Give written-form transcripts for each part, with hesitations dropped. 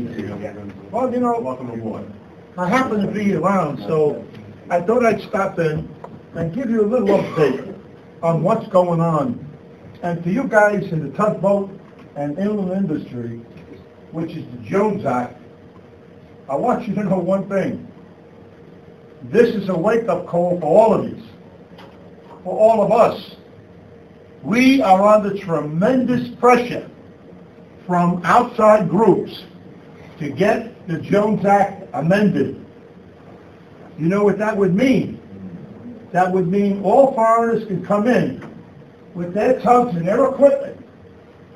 Well, Welcome aboard. I happen to be around, so I thought I'd stop in and give you a little update on what's going on. And to you guys in the tugboat and inland industry, which is the Jones Act, I want you to know one thing. This is a wake-up call for all of you, for all of us. We are under tremendous pressure from outside groups to get the Jones Act amended. You know what that would mean? That would mean all foreigners can come in with their tugs and their equipment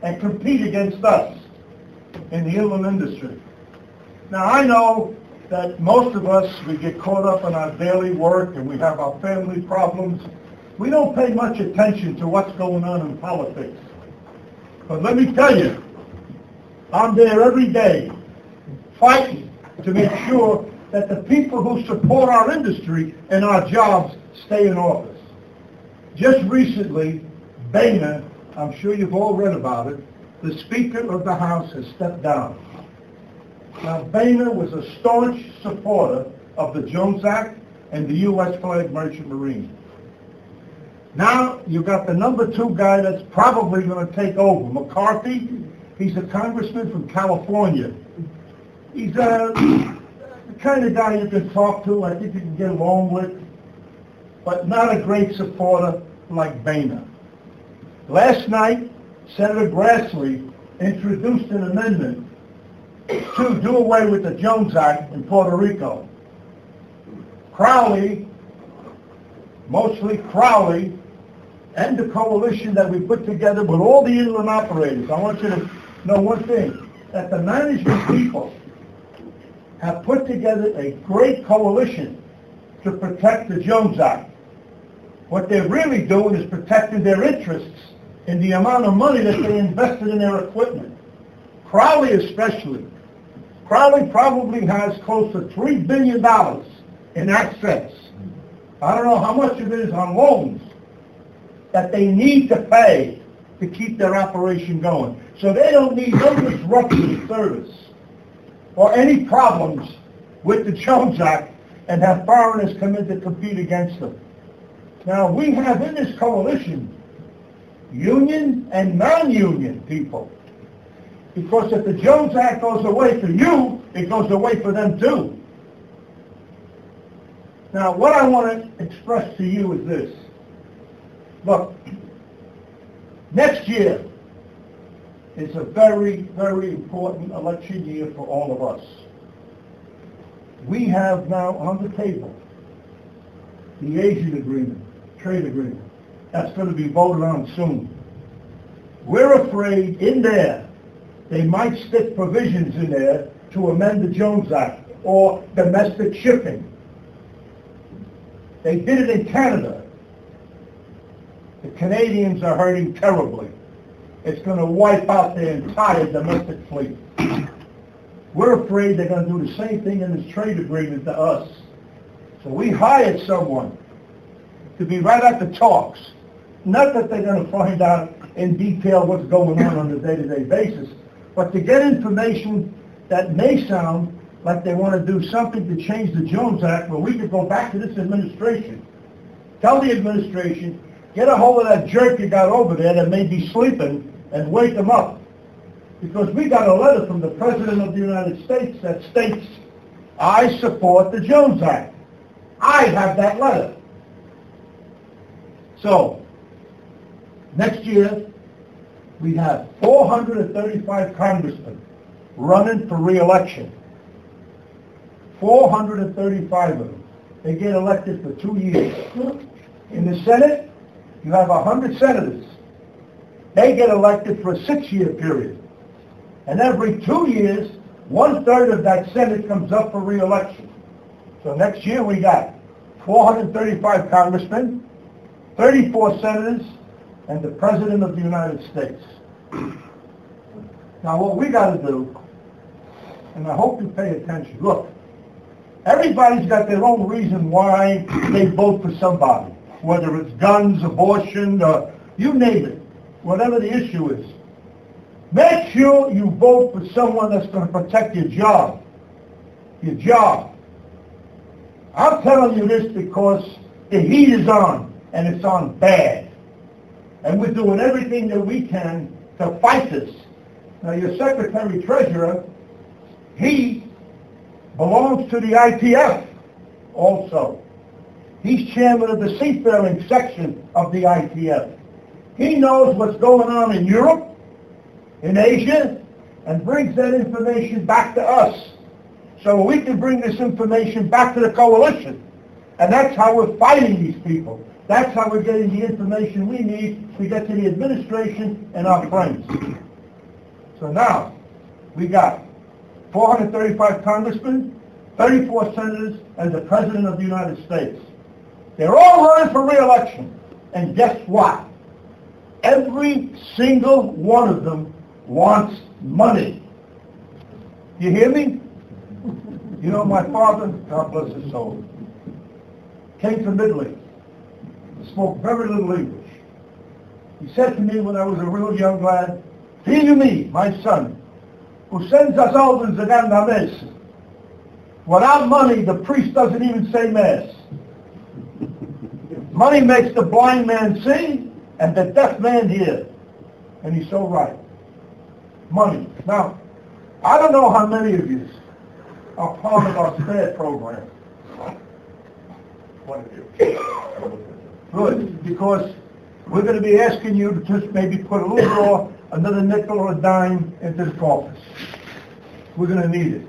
and compete against us in the inland industry. Now I know that most of us, we get caught up in our daily work and we have our family problems. We don't pay much attention to what's going on in politics. But let me tell you, I'm there every day fighting to make sure that the people who support our industry and our jobs stay in office. Just recently, Boehner, I'm sure you've all read about it, the Speaker of the House has stepped down. Now, Boehner was a staunch supporter of the Jones Act and the U.S. flag merchant marine. Now, you've got the number 2 guy that's probably going to take over, McCarthy. He's a congressman from California. He's the kind of guy you can talk to, I think you can get along with, but not a great supporter like Boehner. Last night, Senator Grassley introduced an amendment to do away with the Jones Act in Puerto Rico. Crowley, mostly Crowley, and the coalition that we put together with all the inland operators, I want you to know one thing, that the management people have put together a great coalition to protect the Jones Act. What they're really doing is protecting their interests in the amount of money that they invested in their equipment. Crowley especially. Crowley probably has close to $3 billion in assets. I don't know how much of it is on loans that they need to pay to keep their operation going. So they don't need no disruption of service or any problems with the Jones Act and have foreigners come in to compete against them. Now, we have in this coalition union and non-union people. Because if the Jones Act goes away for you, it goes away for them too. Now, what I want to express to you is this. Look, next year is a very, very important election year for all of us. We have now on the table the Asian agreement, trade agreement. That's going to be voted on soon. We're afraid in there they might stick provisions in there to amend the Jones Act or domestic shipping. They did it in Canada. The Canadians are hurting terribly. It's going to wipe out their entire domestic fleet. We're afraid they're going to do the same thing in this trade agreement to us. So we hired someone to be right at the talks. Not that they're going to find out in detail what's going on a day-to-day basis, but to get information that may sound like they want to do something to change the Jones Act, where we could go back to this administration, tell the administration, get a hold of that jerk you got over there that may be sleeping and wake him up. Because we got a letter from the President of the United States that states, I support the Jones Act. I have that letter. So, next year, we have 435 congressmen running for re-election. 435 of them. They get elected for 2 years. In the Senate, you have 100 senators. They get elected for a 6-year period. And every 2 years, 1/3 of that Senate comes up for re-election. So next year we got 435 congressmen, 34 senators, and the President of the United States. Now what we got to do, and I hope you pay attention, look, everybody's got their own reason why they vote for somebody, whether it's guns, abortion, you name it, whatever the issue is. Make sure you vote for someone that's going to protect your job. Your job. I'm telling you this because the heat is on, and it's on bad. And we're doing everything that we can to fight this. Now, your Secretary-Treasurer, he belongs to the ITF also. He's chairman of the seafaring section of the ITF. He knows what's going on in Europe, in Asia, and brings that information back to us. So we can bring this information back to the coalition. And that's how we're fighting these people. That's how we're getting the information we need to get to the administration and our friends. So now, we got 435 congressmen, 34 senators, and the President of the United States. They're all running for re-election. And guess what? Every single one of them wants money. You hear me? You know, my father, God bless his soul, came from Italy, spoke very little English. He said to me when I was a real young lad, "Figlio mio, my son, senza soldi non si canta messa." Without money, the priest doesn't even say mass. Money makes the blind man see and the deaf man hear. And he's so right. Money. Now, I don't know how many of you are part of our SPARE program. One of you. Good, because we're going to be asking you to just maybe put a little more, another nickel or a dime into the coffers. We're going to need it.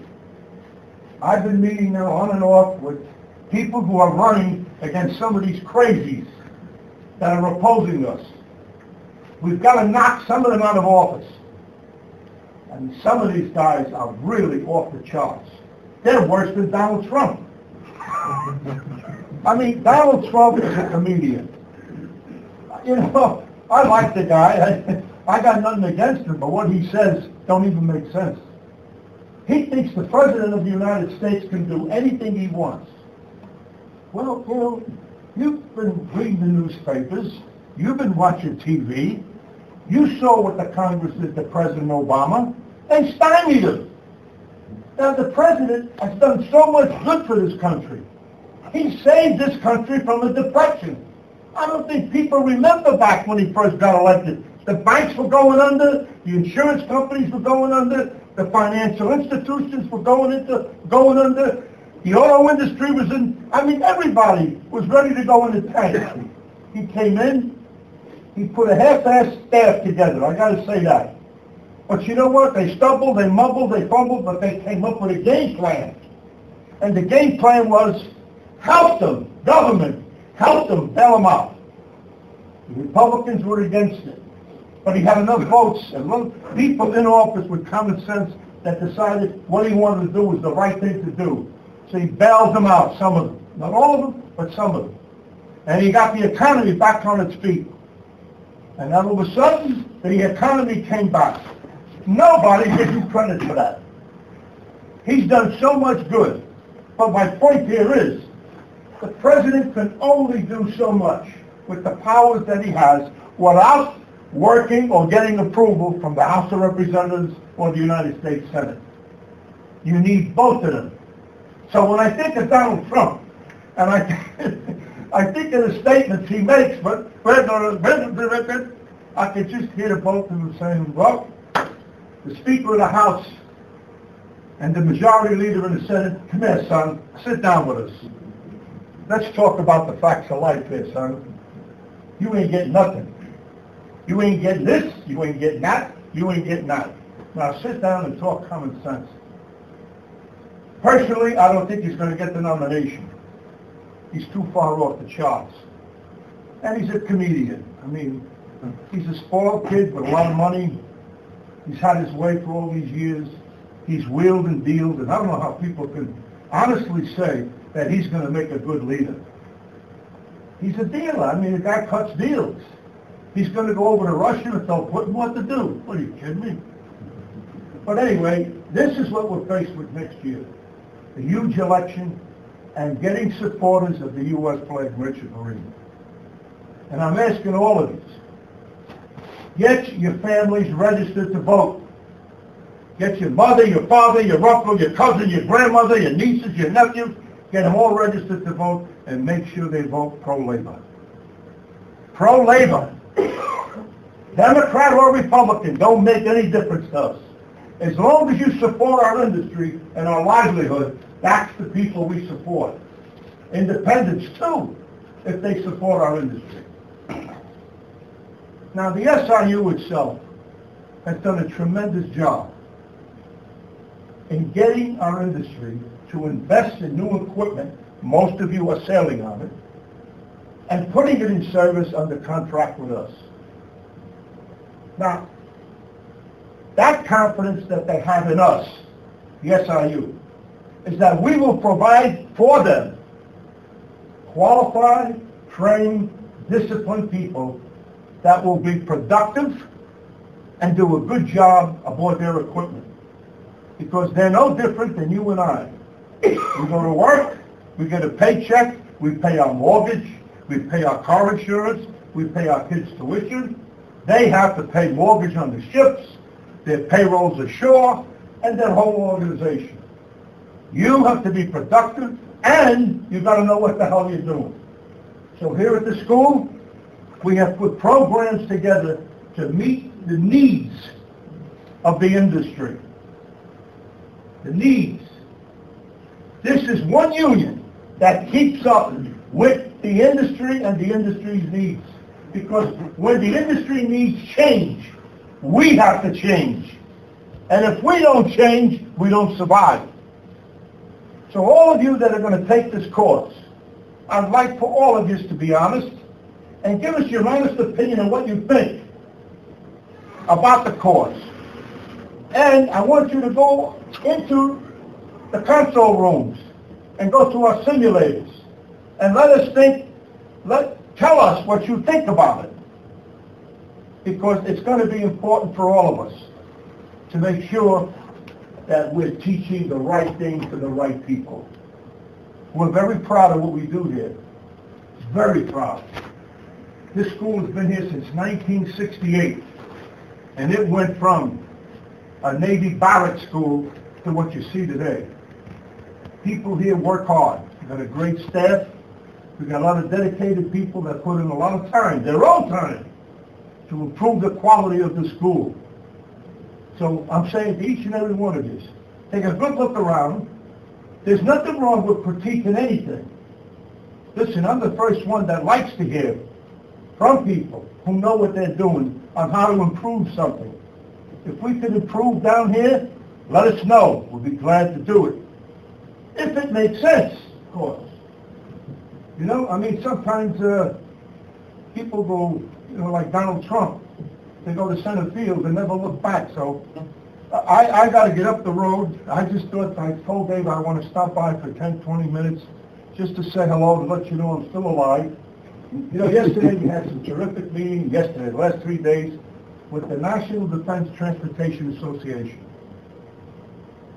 I've been meeting now on and off with people who are running against some of these crazies that are opposing us. We've got to knock some of them out of office. And some of these guys are really off the charts. They're worse than Donald Trump. I mean, Donald Trump is a comedian. You know, I like the guy. I got nothing against him, but what he says don't even make sense. He thinks the President of the United States can do anything he wants. Well, you know, you've been reading the newspapers. You've been watching TV. You saw what the Congress did to President Obama. They stymied him. Now, the President has done so much good for this country. He saved this country from a depression. I don't think people remember back when he first got elected. The banks were going under, the insurance companies were going under, the financial institutions were going under, the auto industry was in, I mean, everybody was ready to go in the tank. He came in, he put a half-assed staff together, I gotta say that. But you know what? They stumbled, they mumbled, they fumbled, but they came up with a game plan. And the game plan was, help them, government, help them, bail them out. The Republicans were against it. But he had enough votes and people in office with common sense that decided what he wanted to do was the right thing to do. So he bailed them out, some of them. Not all of them, but some of them. And he got the economy back on its feet. And all of a sudden, the economy came back. Nobody gives him credit for that. He's done so much good. But my point here is, the president can only do so much with the powers that he has without working or getting approval from the House of Representatives or the United States Senate. You need both of them. So when I think of Donald Trump, and I think of the statements he makes, but I can just hear both of them saying, well, the Speaker of the House and the Majority Leader in the Senate, come here, son, sit down with us. Let's talk about the facts of life here, son. You ain't getting nothing. You ain't getting this, you ain't getting that, you ain't getting that. Now sit down and talk common sense. Personally, I don't think he's going to get the nomination. He's too far off the charts. And he's a comedian. I mean, he's a spoiled kid with a lot of money. He's had his way for all these years. He's wheeled and dealed, and I don't know how people can honestly say that he's going to make a good leader. He's a dealer. I mean, the guy cuts deals. He's going to go over to Russia and tell Putin what to do. What, are you kidding me? But anyway, this is what we're faced with next year. A huge election and getting supporters of the U.S. flag merchant marine. And I'm asking all of you, Get your families registered to vote. Get your mother, your father, your uncle, your cousin, your grandmother, your nieces, your nephews, get them all registered to vote and make sure they vote pro-labor. Pro-labor. Democrat or Republican, don't make any difference to us. As long as you support our industry and our livelihood, that's the people we support. Independents, too, if they support our industry. Now, the SIU itself has done a tremendous job in getting our industry to invest in new equipment, most of you are sailing on it, and putting it in service under contract with us. Now, that confidence that they have in us, the SIU, is that we will provide for them qualified, trained, disciplined people that will be productive and do a good job aboard their equipment. Because they're no different than you and I. We go to work, we get a paycheck, we pay our mortgage, we pay our car insurance, we pay our kids' tuition. They have to pay mortgage on the ships, their payrolls ashore, and their whole organization. You have to be productive, and you've got to know what the hell you're doing. So here at the school, we have put programs together to meet the needs of the industry. The needs. This is one union that keeps up with the industry and the industry's needs. Because when the industry needs change, we have to change. And if we don't change, we don't survive. So all of you that are going to take this course, I'd like for all of you to be honest and give us your honest opinion on what you think about the course. And I want you to go into the console rooms and go to our simulators and tell us what you think about it. Because it's going to be important for all of us to make sure that we're teaching the right thing to the right people. We're very proud of what we do here. Very proud. This school has been here since 1968, and it went from a Navy barrack school to what you see today. People here work hard. We've got a great staff. We've got a lot of dedicated people that put in a lot of time, their own time, to improve the quality of the school. So I'm saying to each and every one of you, take a good look around. There's nothing wrong with critiquing anything. Listen, I'm the first one that likes to hear from people who know what they're doing on how to improve something. If we can improve down here, let us know. We'll be glad to do it. If it makes sense, of course. You know, I mean, sometimes people go, you know, like Donald Trump. They go to center field and never look back. So I got to get up the road. I just thought, I told Dave I want to stop by for 10, 20 minutes just to say hello, to let you know I'm still alive. You know, yesterday we had some terrific meetings, the last 3 days, with the National Defense Transportation Association.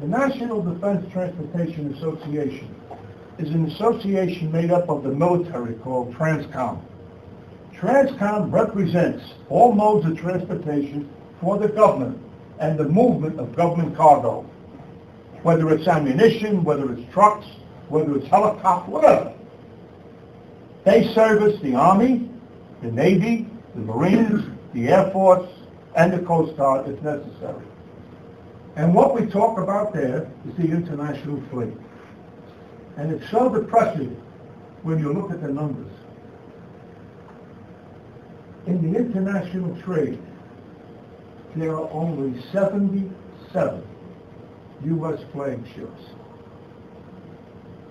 The National Defense Transportation Association is an association made up of the military called TRANSCOM. TRANSCOM represents all modes of transportation for the government and the movement of government cargo, whether it's ammunition, whether it's trucks, whether it's helicopters, whatever. They service the Army, the Navy, the Marines, the Air Force, and the Coast Guard if necessary. And what we talk about there is the international fleet. And it's so depressing when you look at the numbers. In the international trade, there are only 77 U.S. flag ships.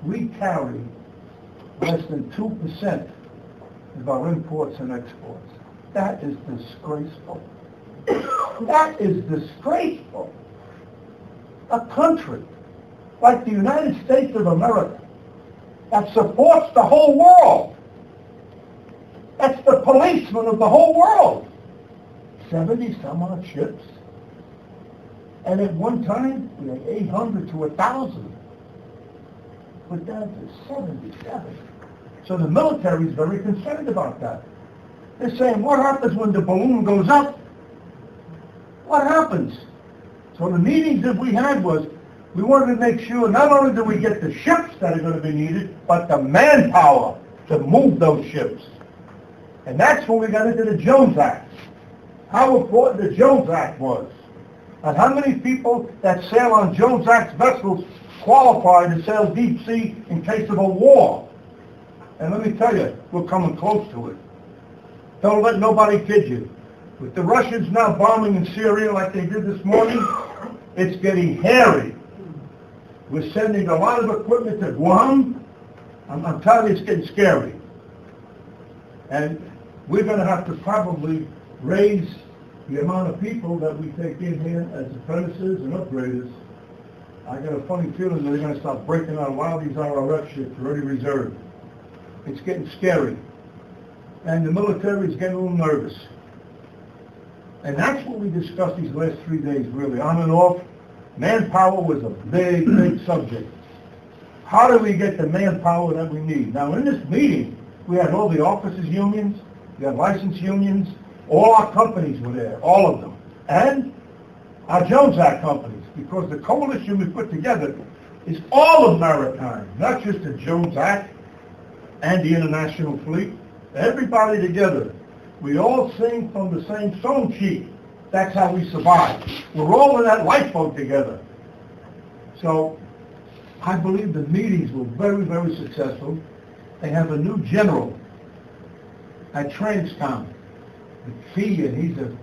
We carry less than 2% of our imports and exports. That is disgraceful. That is disgraceful. A country like the United States of America that supports the whole world. That's the policeman of the whole world. 70 some odd ships. And at one time, we had 800 to 1,000. We're down to 77. So the military is very concerned about that. They're saying, what happens when the balloon goes up what happens? So the meetings that we had was, we wanted to make sure not only do we get the ships that are going to be needed, but the manpower to move those ships. And that's when we got into the Jones Act. How important the Jones Act was. And how many people that sail on Jones Act vessels qualify to sail deep sea in case of a war. And let me tell you, we're coming close to it. Don't let nobody kid you. With the Russians now bombing in Syria like they did this morning, it's getting hairy. We're sending a lot of equipment to Guam. I'm telling you, it's getting scary. And we're going to have to probably raise the amount of people that we take in here as apprentices and upgraders. I got a funny feeling that they're going to start breaking out a lot of these RRF ships already reserved. It's getting scary. And the military is getting a little nervous. And that's what we discussed these last 3 days, really, on and off. Manpower was a big, big subject. How do we get the manpower that we need? Now, in this meeting, we had all the officers' unions, we had license unions, all our companies were there, all of them, and our Jones Act companies, because the coalition we put together is all of maritime, not just the Jones Act and the International Fleet. Everybody together. We all sing from the same song sheet. That's how we survive. We're all in that lifeboat together. So I believe the meetings were very, very successful. They have a new general at Transcom, McPhee, and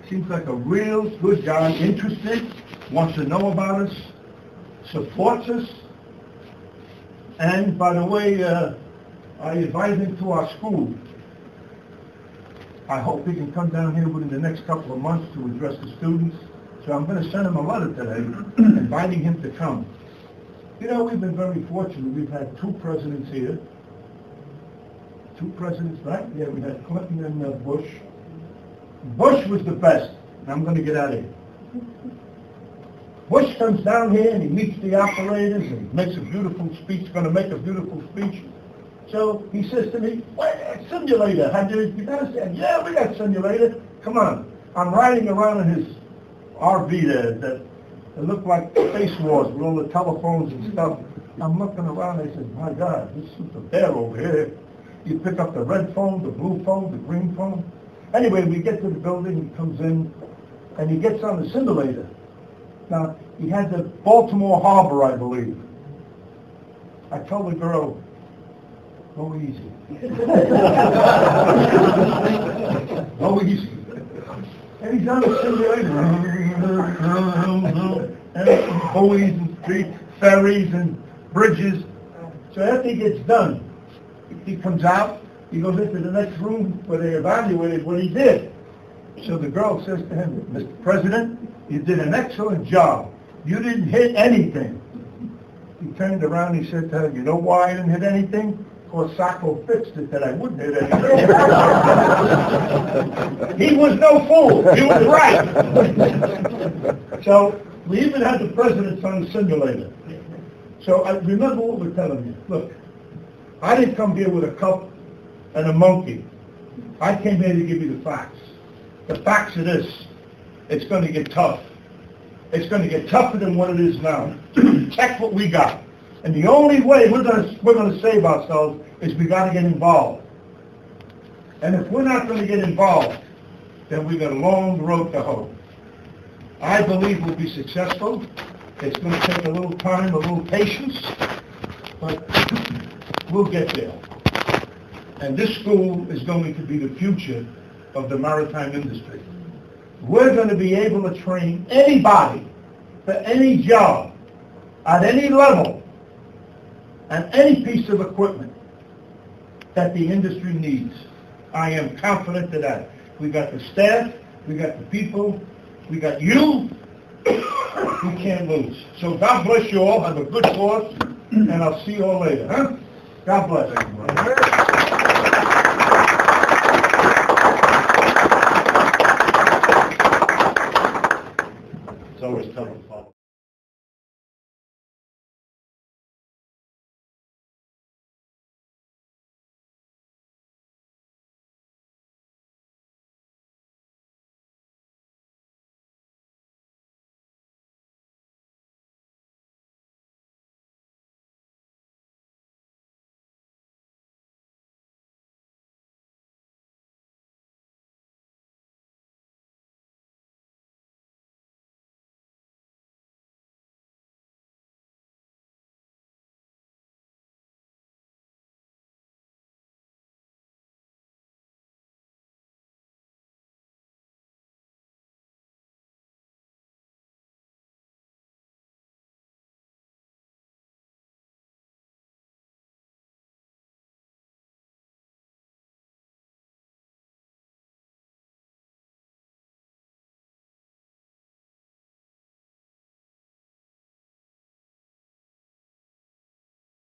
seems like a real good guy, interested, wants to know about us, supports us. And by the way, I invited him to our school. I hope he can come down here within the next couple of months to address the students. So I'm going to send him a letter today inviting him to come. You know, we've been very fortunate. We've had 2 presidents here. 2 presidents, right? Yeah, we had Clinton and Bush. Bush was the best. And I'm going to get out of here. Bush comes down here and he meets the operators and makes a beautiful speech, going to make a beautiful speech. So he says to me, "What, simulator? You guys said, yeah, we got simulator. Come on." I'm riding around in his RV there that it looked like Space Wars with all the telephones and stuff. I'm looking around and I said, my God, this is a bear over here. You pick up the red phone, the blue phone, the green phone. Anyway, we get to the building, he comes in, and he gets on the simulator. Now, he had the Baltimore Harbor, I believe. I told the girl, go easy. Go easy. And he's on the simulator. And buoys and streets, ferries and bridges. So after he gets done, he comes out, he goes into the next room where they evaluated what he did. So the girl says to him, "Mr. President, you did an excellent job. You didn't hit anything." He turned around and he said to her, "You know why I didn't hit anything? Because Sacco fixed it that I wouldn't hit anything." He was no fool. He was right. So we even had the presidents on the simulator. So I remember what we're telling you. Look, I didn't come here with a cup and a monkey. I came here to give you the facts. The facts are this. It's going to get tough. It's going to get tougher than what it is now. Check what we got. And the only way we're going to save ourselves is we got to get involved. And if we're not going to get involved, then we've got a long road to hoe. I believe we'll be successful. It's going to take a little time, a little patience, but we'll get there. And this school is going to be the future of the maritime industry. We're going to be able to train anybody for any job, at any level, and any piece of equipment that the industry needs. I am confident of that. We got the staff, we got the people, we got you. We can't lose. So God bless you all. Have a good course, and I'll see you all later. Huh? God bless everybody.